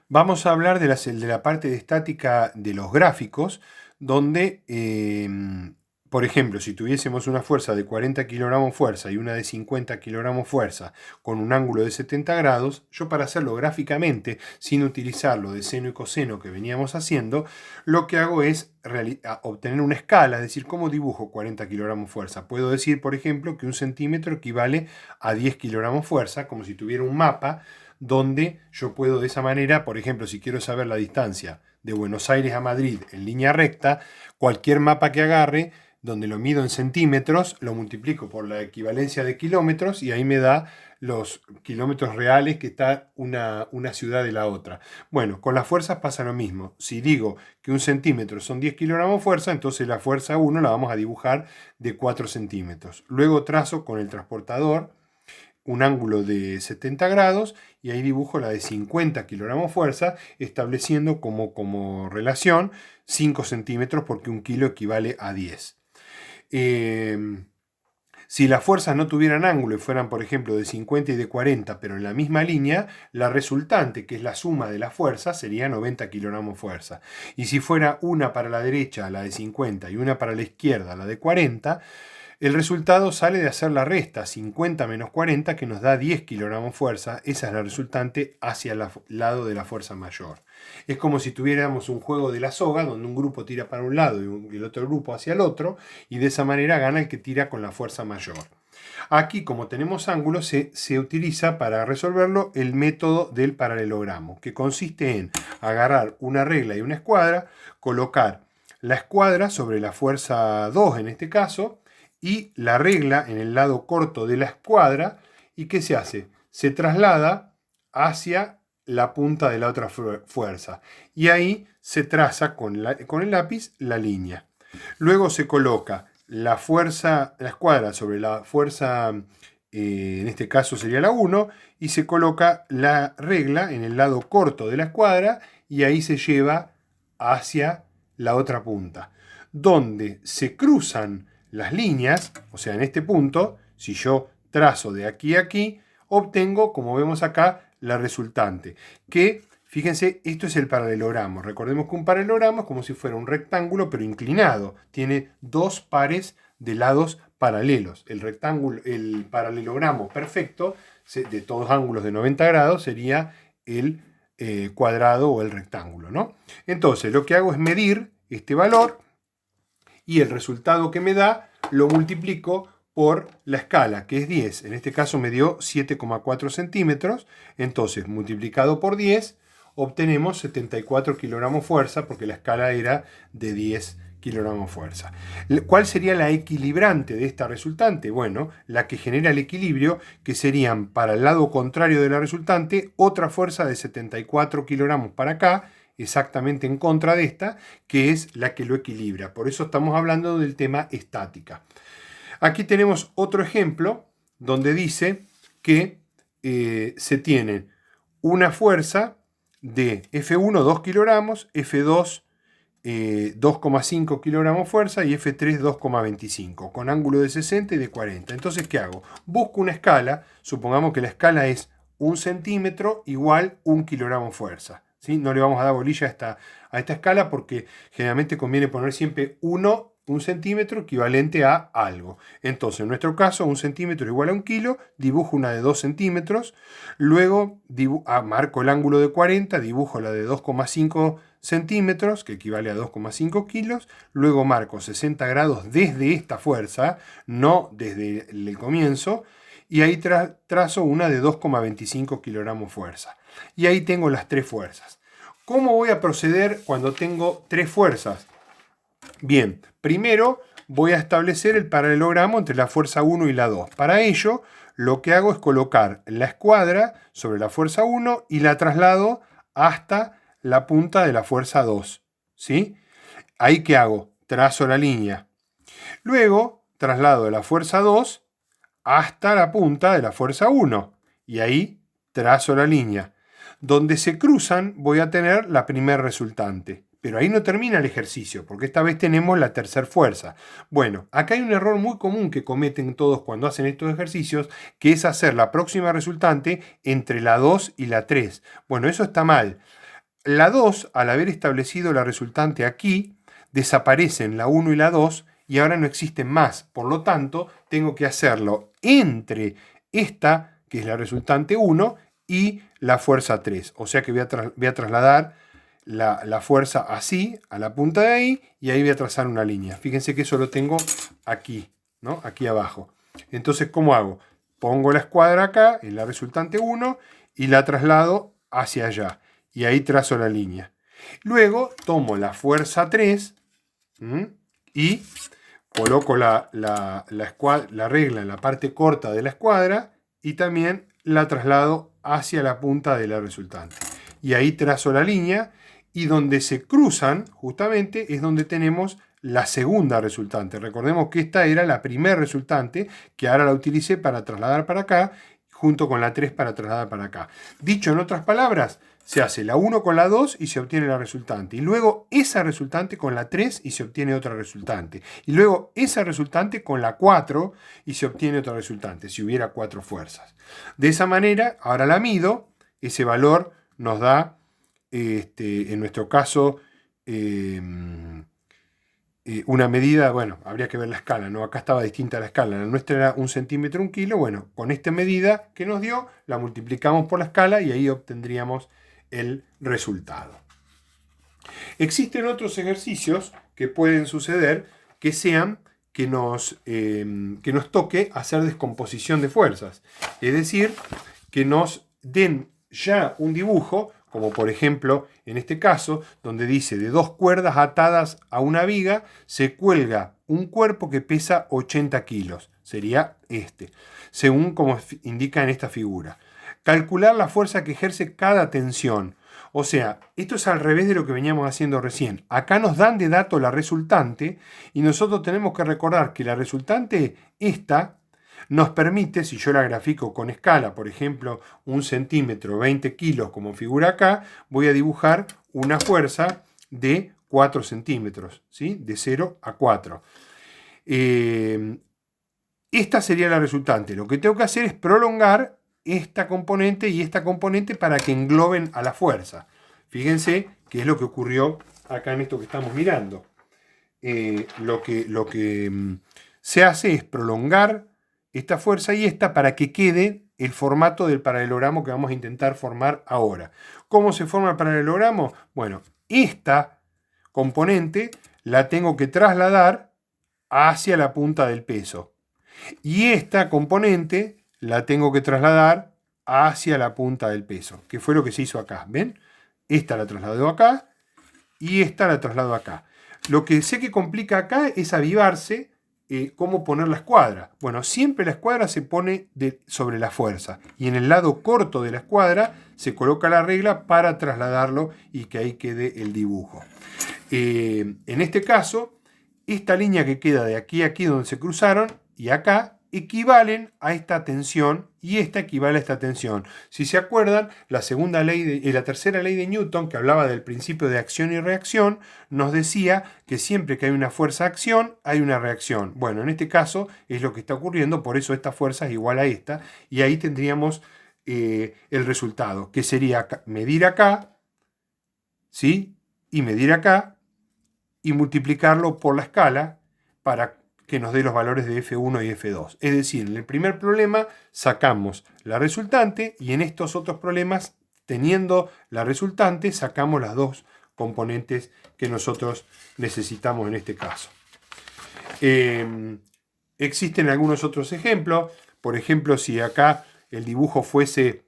Vamos a hablar de la parte de estática de los gráficos, donde, por ejemplo, si tuviésemos una fuerza de 40 kilogramos fuerza y una de 50 kilogramos fuerza con un ángulo de 70 grados, yo para hacerlo gráficamente, sin utilizar lo de seno y coseno que veníamos haciendo, lo que hago es obtener una escala, es decir, ¿cómo dibujo 40 kilogramos fuerza? Puedo decir, por ejemplo, que un centímetro equivale a 10 kilogramos fuerza, como si tuviera un mapa donde yo puedo de esa manera, por ejemplo, si quiero saber la distancia de Buenos Aires a Madrid en línea recta, cualquier mapa que agarre, donde lo mido en centímetros, lo multiplico por la equivalencia de kilómetros y ahí me da los kilómetros reales que está una ciudad de la otra. Bueno, con las fuerzas pasa lo mismo. Si digo que un centímetro son 10 kilogramos fuerza, entonces la fuerza 1 la vamos a dibujar de 4 centímetros. Luego trazo con el transportador un ángulo de 70 grados y ahí dibujo la de 50 kilogramos fuerza, estableciendo como relación 5 centímetros porque un kilo equivale a 10. Si las fuerzas no tuvieran ángulo y fueran, por ejemplo, de 50 y de 40, pero en la misma línea, la resultante, que es la suma de las fuerzas, sería 90 kilogramos fuerza. Y si fuera una para la derecha, la de 50, y una para la izquierda, la de 40, el resultado sale de hacer la resta, 50 menos 40, que nos da 10 kilogramos fuerza. Esa es la resultante hacia el lado de la fuerza mayor. Es como si tuviéramos un juego de la soga, donde un grupo tira para un lado y el otro grupo hacia el otro, y de esa manera gana el que tira con la fuerza mayor. Aquí, como tenemos ángulos, se utiliza para resolverlo el método del paralelogramo, que consiste en agarrar una regla y una escuadra, colocar la escuadra sobre la fuerza 2 en este caso, y la regla en el lado corto de la escuadra. ¿Y qué se hace? Se traslada hacia la punta de la otra fuerza. Y ahí se traza con el lápiz la línea. Luego se coloca la escuadra sobre la fuerza, en este caso sería la 1, y se coloca la regla en el lado corto de la escuadra y ahí se lleva hacia la otra punta. Donde se cruzan las líneas, o sea, en este punto, si yo trazo de aquí a aquí, obtengo, como vemos acá, la resultante. Que, fíjense, esto es el paralelogramo. Recordemos que un paralelogramo es como si fuera un rectángulo, pero inclinado. Tiene dos pares de lados paralelos. El paralelogramo perfecto, de todos ángulos de 90 grados, sería el cuadrado o el rectángulo, ¿no? Entonces, lo que hago es medir este valor y el resultado que me da lo multiplico por la escala, que es 10. En este caso me dio 7,4 centímetros. Entonces, multiplicado por 10, obtenemos 74 kilogramos fuerza, porque la escala era de 10 kilogramos fuerza. ¿Cuál sería la equilibrante de esta resultante? Bueno, la que genera el equilibrio, que serían para el lado contrario de la resultante, otra fuerza de 74 kilogramos para acá, exactamente en contra de esta, que es la que lo equilibra. Por eso estamos hablando del tema estática. Aquí tenemos otro ejemplo donde dice que se tiene una fuerza de F1 2 kilogramos, F2 2,5 kilogramos fuerza y F3 2,25 con ángulo de 60 y de 40. Entonces, ¿qué hago? Busco una escala, supongamos que la escala es 1 centímetro igual 1 kilogramo fuerza. ¿Sí? No le vamos a dar bolilla a esta escala porque generalmente conviene poner siempre 1 centímetro equivalente a algo. Entonces, en nuestro caso, 1 centímetro igual a 1 kilo, dibujo una de 2 centímetros, luego marco el ángulo de 40, dibujo la de 2,5 centímetros, que equivale a 2,5 kilos, luego marco 60 grados desde esta fuerza, no desde el comienzo, y ahí trazo una de 2,25 kilogramos fuerza. Y ahí tengo las tres fuerzas. ¿Cómo voy a proceder cuando tengo tres fuerzas? Bien, primero voy a establecer el paralelogramo entre la fuerza 1 y la 2. Para ello, lo que hago es colocar la escuadra sobre la fuerza 1 y la traslado hasta la punta de la fuerza 2. ¿Sí? Ahí, ¿qué hago? Trazo la línea. Luego, traslado de la fuerza 2 hasta la punta de la fuerza 1. Y ahí trazo la línea. Donde se cruzan voy a tener la primer resultante. Pero ahí no termina el ejercicio, porque esta vez tenemos la tercera fuerza. Bueno, acá hay un error muy común que cometen todos cuando hacen estos ejercicios, que es hacer la próxima resultante entre la 2 y la 3. Bueno, eso está mal. La 2, al haber establecido la resultante aquí, desaparecen la 1 y la 2 y ahora no existen más. Por lo tanto, tengo que hacerlo entre esta, que es la resultante 1, y la fuerza 3. O sea que voy a trasladar la fuerza así, a la punta de ahí, y ahí voy a trazar una línea. Fíjense que eso lo tengo aquí, ¿no? Aquí abajo. Entonces, ¿cómo hago? Pongo la escuadra acá, en la resultante 1, y la traslado hacia allá. Y ahí trazo la línea. Luego tomo la fuerza 3 y coloco la regla en la parte corta de la escuadra y también la traslado hacia la punta de la resultante. Y ahí trazo la línea y donde se cruzan justamente es donde tenemos la segunda resultante. Recordemos que esta era la primera resultante que ahora la utilicé para trasladar para acá junto con la 3 para trasladar para acá. Dicho en otras palabras, se hace la 1 con la 2 y se obtiene la resultante. Y luego esa resultante con la 3 y se obtiene otra resultante. Y luego esa resultante con la 4 y se obtiene otra resultante, si hubiera 4 fuerzas. De esa manera, ahora la mido, ese valor nos da, en nuestro caso, una medida, bueno, habría que ver la escala, ¿no? Acá estaba distinta la escala, la nuestra era 1 centímetro, 1 kilo, bueno, con esta medida que nos dio, la multiplicamos por la escala y ahí obtendríamos el resultado. Existen otros ejercicios que pueden suceder que sean que nos toque hacer descomposición de fuerzas, es decir, que nos den ya un dibujo, como por ejemplo en este caso, donde dice de 2 cuerdas atadas a una viga se cuelga un cuerpo que pesa 80 kilos, sería este, según como indica en esta figura. Calcular la fuerza que ejerce cada tensión. O sea, esto es al revés de lo que veníamos haciendo recién. Acá nos dan de dato la resultante y nosotros tenemos que recordar que la resultante esta nos permite, si yo la grafico con escala, por ejemplo, 1 centímetro, 20 kilos como figura acá, voy a dibujar una fuerza de 4 centímetros, ¿sí? De 0 a 4. Esta sería la resultante. Lo que tengo que hacer es prolongar esta componente y esta componente para que engloben a la fuerza. Fíjense que es lo que ocurrió acá en esto que estamos mirando. Lo que se hace es prolongar esta fuerza y esta para que quede el formato del paralelogramo que vamos a intentar formar ahora. ¿Cómo se forma el paralelogramo? Bueno, esta componente la tengo que trasladar hacia la punta del peso. Y esta componente la tengo que trasladar hacia la punta del peso, que fue lo que se hizo acá. ¿Ven? Esta la traslado acá y esta la traslado acá. Lo que sé que complica acá es avivarse cómo poner la escuadra. Bueno, siempre la escuadra se pone sobre la fuerza y en el lado corto de la escuadra se coloca la regla para trasladarlo y que ahí quede el dibujo. En este caso, esta línea que queda de aquí a aquí donde se cruzaron y acá equivalen a esta tensión y esta equivale a esta tensión. Si se acuerdan, la tercera ley de Newton, que hablaba del principio de acción y reacción, nos decía que siempre que hay una fuerza-acción, hay una reacción. Bueno, en este caso es lo que está ocurriendo, por eso esta fuerza es igual a esta, y ahí tendríamos el resultado, que sería medir acá, ¿sí? Y medir acá, y multiplicarlo por la escala para que nos dé los valores de F1 y F2. Es decir, en el primer problema sacamos la resultante y en estos otros problemas, teniendo la resultante, sacamos las dos componentes que nosotros necesitamos en este caso. Existen algunos otros ejemplos. Por ejemplo, si acá el dibujo fuese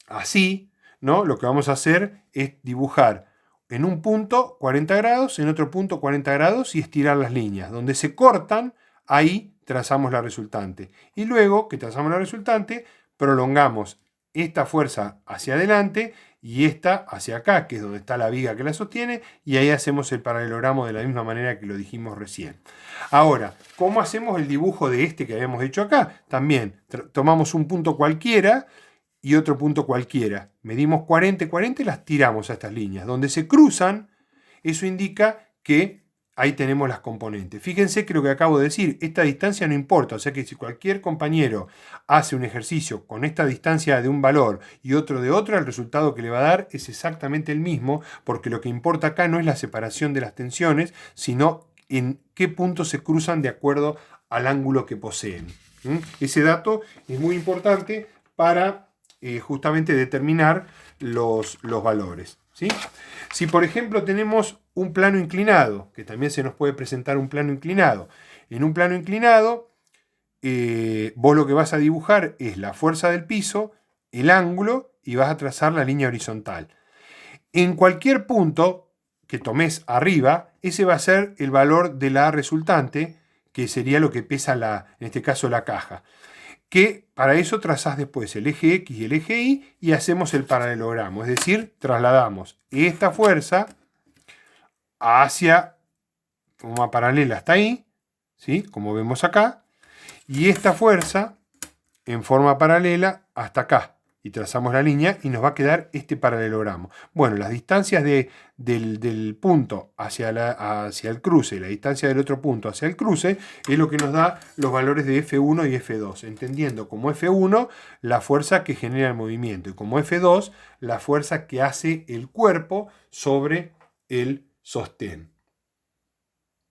así, ¿no? Lo que vamos a hacer es dibujar en un punto 40 grados, en otro punto 40 grados y estirar las líneas. Donde se cortan, ahí trazamos la resultante. Y luego que trazamos la resultante, prolongamos esta fuerza hacia adelante y esta hacia acá, que es donde está la viga que la sostiene, y ahí hacemos el paralelogramo de la misma manera que lo dijimos recién. Ahora, ¿cómo hacemos el dibujo de este que habíamos hecho acá? También tomamos un punto cualquiera y otro punto cualquiera. Medimos 40 y 40 y las tiramos a estas líneas. Donde se cruzan, eso indica que ahí tenemos las componentes. Fíjense que lo que acabo de decir, esta distancia no importa, o sea que si cualquier compañero hace un ejercicio con esta distancia de un valor y otro de otro, el resultado que le va a dar es exactamente el mismo, porque lo que importa acá no es la separación de las tensiones, sino en qué puntos se cruzan de acuerdo al ángulo que poseen. Ese dato es muy importante para justamente determinar los valores, ¿sí? Si por ejemplo tenemos un plano inclinado, que también se nos puede presentar un plano inclinado, en un plano inclinado vos lo que vas a dibujar es la fuerza del piso, el ángulo y vas a trazar la línea horizontal. En cualquier punto que tomes arriba, ese va a ser el valor de la resultante, que sería lo que pesa en este caso la caja. Que para eso trazás después el eje X y el eje Y y hacemos el paralelogramo, es decir, trasladamos esta fuerza hacia forma paralela hasta ahí, ¿sí? Como vemos acá, y esta fuerza en forma paralela hasta acá. Y trazamos la línea y nos va a quedar este paralelogramo. Bueno, las distancias del punto hacia el cruce y la distancia del otro punto hacia el cruce es lo que nos da los valores de F1 y F2, entendiendo como F1 la fuerza que genera el movimiento y como F2 la fuerza que hace el cuerpo sobre el sostén.